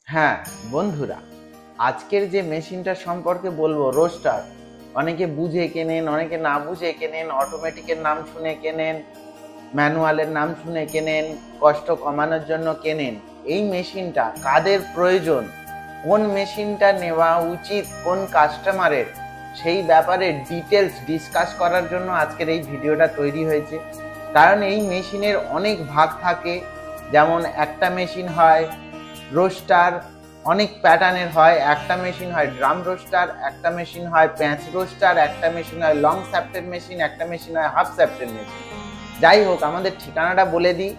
হ্যাঁ বন্ধুরা, আজকের যে মেশিনটা সম্পর্কে বলবো রোস্টার। অনেকে বুঝে কেনেন, অনেকে না বুঝে কেনেন, অটোমেটিকের নাম শুনে কেনেন, ম্যানুয়ালের নাম শুনে কেনেন, কষ্ট কমানোর জন্য কেনেন। এই মেশিনটা কাদের প্রয়োজন, কোন মেশিনটা নেওয়া উচিত কোন কাস্টমারের, সেই ব্যাপারে ডিটেলস ডিসকাস করার জন্য আজকের এই ভিডিওটা তৈরি হয়েছে। কারণ এই মেশিনের অনেক ভাগ থাকে। যেমন একটা মেশিন হয় রোস্টার, অনেক প্যাটার্নের হয়। একটা মেশিন হয় ড্রাম রোস্টার, একটা মেশিন হয় প্যাঁচ রোস্টার, একটা মেশিন হয় লং শ্যাফটের মেশিন, একটা মেশিন হয় হাফ শ্যাফটের মেশিন। যাই হোক, আমাদের ঠিকানাটা বলে দিই।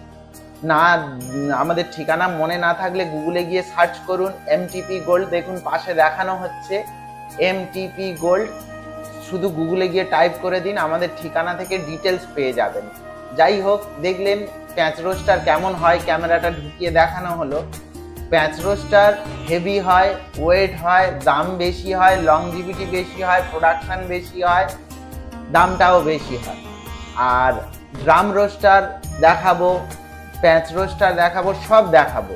না, আমাদের ঠিকানা মনে না থাকলে গুগলে গিয়ে সার্চ করুন এমটিপি গোল্ড। দেখুন পাশে দেখানো হচ্ছে এমটিপি গোল্ড। শুধু গুগলে গিয়ে টাইপ করে দিন, আমাদের ঠিকানা থেকে ডিটেলস পেয়ে যাবেন। যাই হোক, দেখলেন প্যাঁচ রোস্টার কেমন হয়, ক্যামেরাটা ঢুকিয়ে দেখানো হলো। প্যাঁচ রোস্টার হেভি হয়, ওয়েট হয়, দাম বেশি হয়, লংজিভিটি বেশি হয়, প্রোডাকশন বেশি হয়, দামটাও বেশি হয়। আর ড্রাম রোস্টার দেখাবো, প্যাঁচ রোস্টার দেখাবো, সব দেখাবো।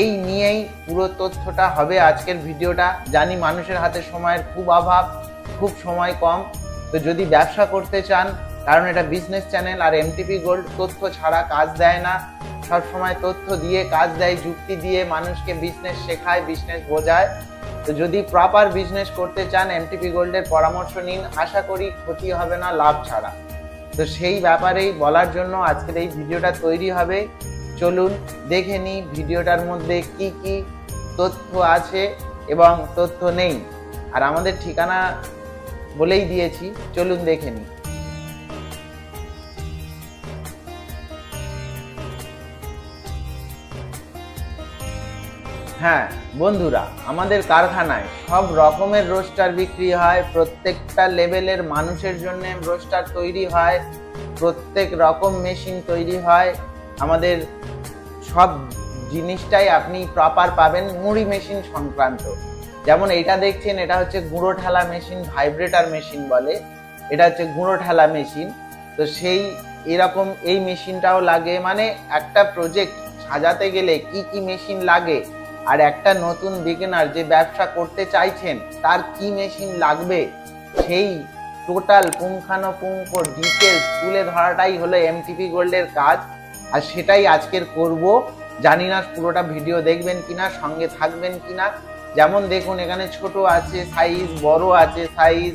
এই নিয়েই পুরো তথ্যটা হবে আজকের ভিডিওটা। জানি মানুষের হাতে সময়ের খুব অভাব, খুব সময় কম। তো যদি ব্যবসা করতে চান, কারণ এটা বিজনেস চ্যানেল, আর এমটিপি গোল্ড তথ্য ছাড়া কাজ দেয় না, সব সময় তথ্য দিয়ে কাজ দেয়, যুক্তি দিয়ে মানুষকে বিজনেস শেখায়, বিজনেস বোঝায়। তো যদি প্রপার বিজনেস করতে চান, এমটিপি গোল্ডের পরামর্শ নিন, আশা করি ক্ষতি হবে না লাভ ছাড়া। তো সেই ব্যাপারেই বলার জন্য আজকের এই ভিডিওটা তৈরি হবে। চলুন দেখে নিই ভিডিওটার মধ্যে কি কি তথ্য আছে এবং তথ্য নেই। আর আমাদের ঠিকানা বলেই দিয়েছি, চলুন দেখে নিই। হ্যাঁ বন্ধুরা, আমাদের কারখানায় সব রকমের রোস্টার বিক্রি হয়। প্রত্যেকটা লেভেলের মানুষের জন্য রোস্টার তৈরি হয়, প্রত্যেক রকম মেশিন তৈরি হয়। আমাদের সব জিনিসটাই আপনি প্রপার পাবেন মুড়ি মেশিন সংক্রান্ত। যেমন এটা দেখছেন, এটা হচ্ছে গুঁড়ো ঠেলা মেশিন, ভাইব্রেটার মেশিন বলে। এটা হচ্ছে গুঁড়ো ঠেলা মেশিন। তো সেই এরকম এই মেশিনটাও লাগে। মানে একটা প্রজেক্ট সাজাতে গেলে কি কি মেশিন লাগে, আর একটা নতুন বিগিনার যে ব্যবসা করতে চাইছেন তার কি মেশিন লাগবে, সেই টোটাল পুঙ্খানুপুঙ্খ ডিটেলস তুলে ধরাটাই হলো এমটিপি গোল্ডের কাজ। আর সেটাই আজকের করব। জানি না পুরোটা ভিডিও দেখবেন কিনা, সঙ্গে থাকবেন কিনা। যেমন দেখুন, এখানে ছোট আছে সাইজ, বড় আছে সাইজ।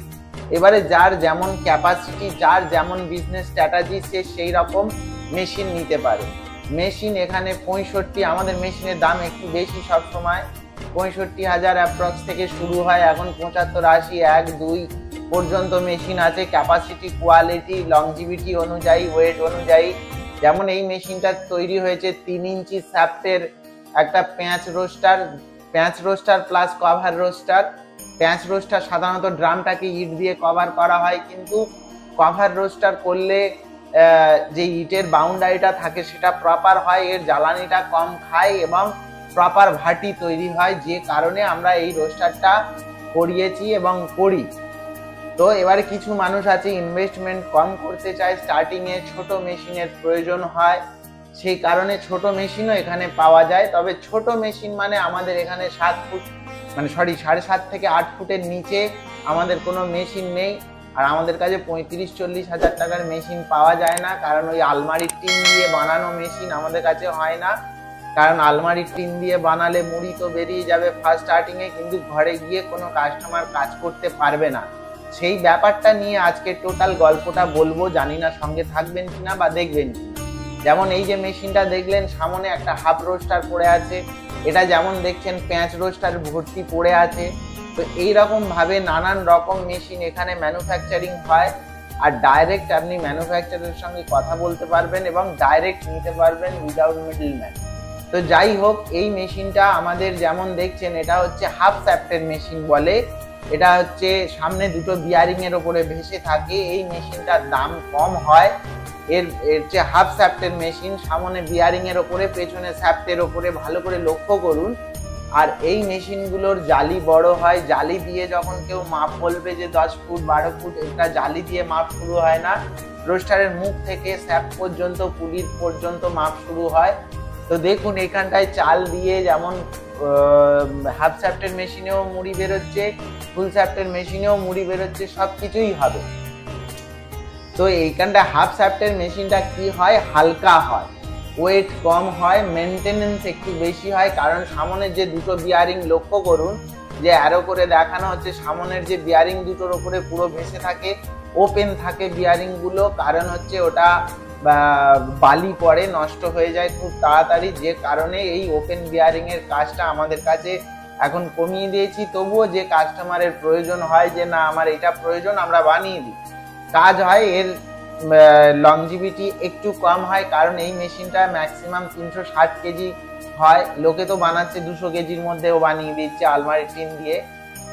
এবারে যার যেমন ক্যাপাসিটি, যার যেমন বিজনেস স্ট্র্যাটেজি, সে সেই রকম মেশিন নিতে পারে। মেশিন এখানে 65, আমাদের মেশিনের দাম একটু বেশি সবসময়। 65,000 অ্যাপ্রক্স থেকে শুরু হয়, এখন 75, 80, 1, 2 পর্যন্ত মেশিন আছে। ক্যাপাসিটি, কোয়ালিটি, লংজিভিটি অনুযায়ী, ওয়েট অনুযায়ী। যেমন এই মেশিনটা তৈরি হয়েছে 3 ইঞ্চি শ্যাফটের একটা প্যাঁচ রোস্টার, প্যাঁচ রোস্টার প্লাস কভার রোস্টার। প্যাঁচ রোস্টার সাধারণত ড্রামটাকে ইট দিয়ে কভার করা হয়, কিন্তু কভার রোস্টার করলে যে ইটের বাউন্ডারিটা থাকে সেটা প্রপার হয়, এর জ্বালানিটা কম খায় এবং প্রপার ভাটি তৈরি হয়, যে কারণে আমরা এই রোস্টারটা করিয়েছি এবং করি। তো এবারে কিছু মানুষ আছে ইনভেস্টমেন্ট কম করতে চায়, স্টার্টিং এ ছোট মেশিনের প্রয়োজন হয়, সেই কারণে ছোট মেশিনও এখানে পাওয়া যায়। তবে ছোট মেশিন মানে আমাদের এখানে 7 ফুট, মানে 7.5 থেকে 8 ফুটের নিচে আমাদের কোনো মেশিন নেই। আর আমাদের কাছে 35-40 হাজার টাকার মেশিন পাওয়া যায় না, কারণ ওই আলমারির টিন দিয়ে বানানো মেশিন আমাদের কাছে হয় না। কারণ আলমারির টিন দিয়ে বানালে মুড়ি তো বেরিয়ে যাবে ফার্স্ট স্টার্টিং এ, কিন্তু ঘরে গিয়ে কোনো কাস্টমার কাজ করতে পারবে না। সেই ব্যাপারটা নিয়ে আজকে টোটাল গল্পটা বলবো। জানি না সঙ্গে থাকবেন কিনা বা দেখবেন কিনা। যেমন এই যে মেশিনটা দেখলেন, সামনে একটা হাফ রোস্টার পড়ে আছে। এটা যেমন দেখছেন প্যাঁচ রোস্টার ভর্তি পড়ে আছে। তো এইরকম ভাবে নানান রকম মেশিন এখানে ম্যানুফ্যাকচারিং হয়। আর ডাইরেক্ট আপনি ম্যানুফ্যাকচারের সঙ্গে কথা বলতে পারবেন এবং ডাইরেক্ট নিতে পারবেন উইদাউট মিডলম্যান। তো যাই হোক, এই মেশিনটা আমাদের যেমন দেখছেন, এটা হচ্ছে হাফ শ্যাফটের মেশিন বলে। এটা হচ্ছে সামনে দুটো বিয়ারিং এর উপরে ভেসে থাকে। এই মেশিনটার দাম কম হয়। এর যে হাফ শ্যাফটের মেশিন, সামনে বিয়ারিং এর উপরে, পেছনে শ্যাফটের উপরে, ভালো করে লক্ষ্য করুন। আর এই মেশিনগুলোর জালি বড় হয়। জালি দিয়ে যখন কেউ মাপ বলবে যে 10 ফুট 12 ফুট, এটা জালি দিয়ে মাপ শুরু হয় না। রোস্টারের মুখ থেকে শ্যাফট পর্যন্ত, পুলির পর্যন্ত মাপ শুরু হয়। তো দেখুন এখানটায় চাল দিয়ে যেমন হাফ শ্যাফটের মেশিনেও মুড়ি বেরোচ্ছে, ফুল শ্যাফটের মেশিনেও মুড়ি বেরোচ্ছে, সব কিছুই হবে। তো এইখানটা হাফ শ্যাফটের মেশিনটা কি হয়, হালকা হয়, ওয়েট কম হয়, মেনটেনেন্স একটু বেশি হয়। কারণ সামনের যে দুটো বিয়ারিং লক্ষ্য করুন, যে অ্যারো করে দেখানো হচ্ছে, সামনের যে বিয়ারিং দুটোর উপরে পুরো ভেসে থাকে, ওপেন থাকে বিয়ারিং গুলো। কারণ হচ্ছে ওটা বালি পড়ে, নষ্ট হয়ে যায় খুব তাড়াতাড়ি, যে কারণে এই ওপেন বিয়ারিং এর কাজটা আমাদের কাছে এখন কমিয়ে দিয়েছি। তবুও যে কাস্টমারের প্রয়োজন হয় যে না আমার এটা প্রয়োজন, আমরা বানিয়ে দিই, কাজ হয়। এর লংজিভিটি একটু কম হয়, কারণ এই মেশিনটা ম্যাক্সিমাম 360 কেজি হয়। লোকে তো বানাচ্ছে 200 কেজির মধ্যেও বানিয়ে দিচ্ছে আলমারি টিন দিয়ে।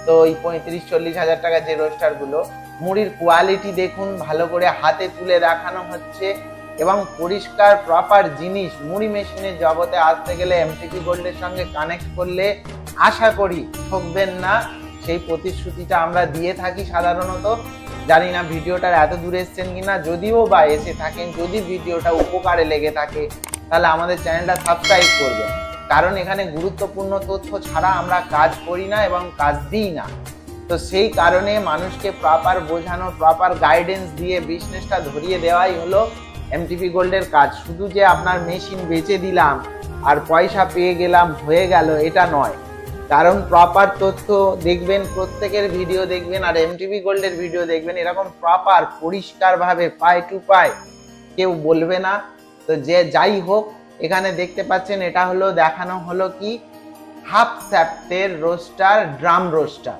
তো এই 35-40 হাজার টাকা যে রোস্টার গুলো, মুড়ির কোয়ালিটি দেখুন, ভালো করে হাতে তুলে দেখানো হচ্ছে এবং পরিষ্কার প্রপার জিনিস। মুড়ি মেশিনের জগতে আসতে গেলে এমটিপি গোল্ডের সঙ্গে কানেক্ট করলে আশা করি ঠকবেন না, সেই প্রতিশ্রুতিটা আমরা দিয়ে থাকি সাধারণত। জানি না ভিডিওটার এত দূরে এসছেন কিনা, যদিও বা এসে থাকেন, যদি ভিডিওটা উপকারে লেগে থাকে তাহলে আমাদের চ্যানেলটা সাবস্ক্রাইব করবেন। কারণ এখানে গুরুত্বপূর্ণ তথ্য ছাড়া আমরা কাজ করি না এবং কাজ দিই না। তো সেই কারণে মানুষকে প্রপার বোঝানো, প্রপার গাইডেন্স দিয়ে বিজনেসটা ধরিয়ে দেওয়াই হলো এমটিপি গোল্ডের কাজ। শুধু যে আপনার মেশিন বেচে দিলাম আর পয়সা পেয়ে গেলাম, হয়ে গেল, এটা নয়। কারণ প্রপার তথ্য দেখবেন, প্রত্যেকের ভিডিও দেখবেন আর এমটিপি গোল্ডের ভিডিও দেখবেন, এরকম প্রপার পরিষ্কারভাবে পাই টু পাই কেউ বলবে না। তো যে যাই হোক, এখানে দেখতে পাচ্ছেন এটা হলো দেখানো হলো কি হাফ শ্যাফটের রোস্টার, ড্রাম রোস্টার।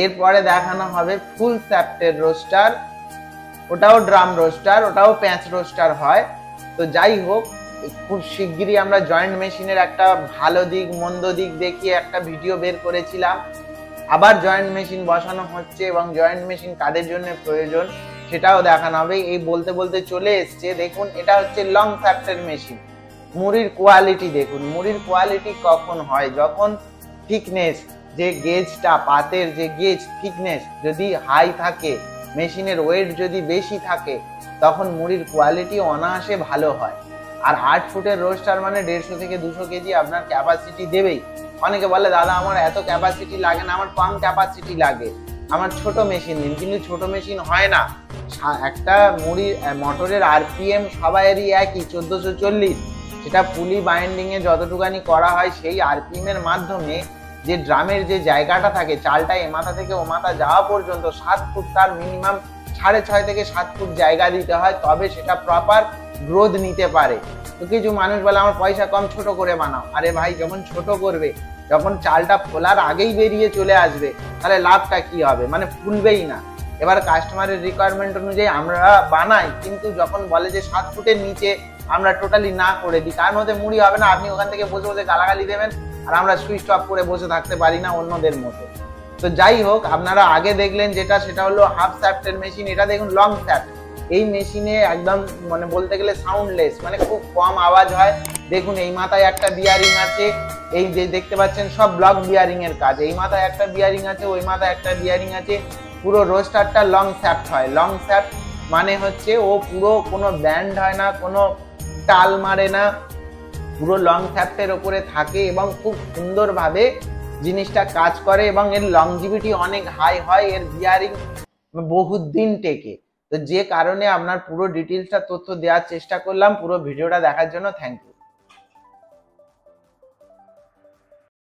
এরপরে দেখানো হবে ফুল শ্যাফটের রোস্টার, ওটাও ড্রাম রোস্টার, ওটাও প্যাঁচ রোস্টার হয়। তো যাই হোক, খুব শিগগিরই আমরা জয়েন্ট মেশিনের একটা ভালো দিক মন্দ দিক দেখিয়ে একটা ভিডিও বের করেছিলাম। আবার জয়েন্ট মেশিন বসানো হচ্ছে এবং জয়েন্ট মেশিন কাদের জন্য প্রয়োজন সেটাও দেখানো হবে। এই বলতে বলতে চলে এসছে, দেখুন এটা হচ্ছে লং শ্যাফটের মেশিন। মুড়ির কোয়ালিটি দেখুন, মুড়ির কোয়ালিটি কখন হয়, যখন থিকনেস, যে গেজটা, পাতের যে গেজ থিকনেস যদি হাই থাকে, মেশিনের ওয়েট যদি বেশি থাকে, তখন মুড়ির কোয়ালিটি অনায়াসে ভালো হয়। আর 8 ফুটের রোস্টার মানে 150 থেকে 200 কেজি আপনার ক্যাপাসিটি দেবেই। অনেকে বলে দাদা আমার এত ক্যাপাসিটি লাগে না, আমার কম ক্যাপাসিটি লাগে, আমার ছোট মেশিন দিন। কিন্তু ছোট মেশিন হয় না। একটা মুড়ির মোটরের আরপিএম সবাইয়েরই একই, 1440। সেটা পুলি বাইন্ডিং এ যতটুকানি করা হয়, সেই আরপিএম এর মাধ্যমে যে ড্রামের যে জায়গাটা থাকে, চালটা এ মাথা থেকে ও মাথা যাওয়া পর্যন্ত 7 ফুট, তার মিনিমাম 6.5 থেকে 7 ফুট জায়গা দিতে হয়, তবে সেটা প্রপার গ্রোথ নিতে পারে। তো কিছু মানুষ বলে আমার পয়সা কম, ছোট করে বানাও। আরে ভাই, যখন ছোট করবে, যখন চালটা ফোলার আগেই বেরিয়ে চলে আসবে, তাহলে লাভটা কি হবে, মানে ফুলবেই না। এবার কাস্টমারের রিকোয়ারমেন্ট অনুযায়ী আমরা বানাই, কিন্তু যখন বলে যে 7 ফুটের নিচে, আমরা টোটালি না করে দিই। কারণ ওতে মুড়ি হবে না, আপনি ওখান থেকে বসে বসে গালাগালি দেবেন আর আমরা সুইচ অফ করে বসে থাকতে পারি না অন্যদের মতো। তো যাই হোক, আপনারা আগে দেখলেন যেটা, সেটা হলো হাফ শ্যাফটের মেশিন। এটা দেখুন লং শ্যাফট। এই মেশিনে একদম মানে বলতে গেলে সাউন্ডলেস, মানে খুব কম আওয়াজ হয়। দেখুন এই মাথায় একটা বিয়ারিং আছে, এই যে দেখতে পাচ্ছেন সব ব্লক বিয়ারিং এর কাজ। এই মাথায় একটা বিয়ারিং আছে, ওই মাথায় একটা বিয়ারিং আছে। পুরো রোস্টারটা লং শ্যাফট হয়। লং শ্যাফট মানে হচ্ছে ও পুরো কোনো ব্যান্ড হয় না, কোনো টাল মারে না, পুরো লং শ্যাফটের ওপরে থাকে এবং খুব সুন্দরভাবে জিনিসটা কাজ করে এবং এর লংজিভিটি অনেক হাই হয়, এর বিয়ারিং বহুত দিন টেকে। তো যে কারণে আপনার পুরো ডিটেলসটা তথ্য দেওয়ার চেষ্টা করলাম। পুরো ভিডিওটা দেখার জন্য থ্যাংক ইউ।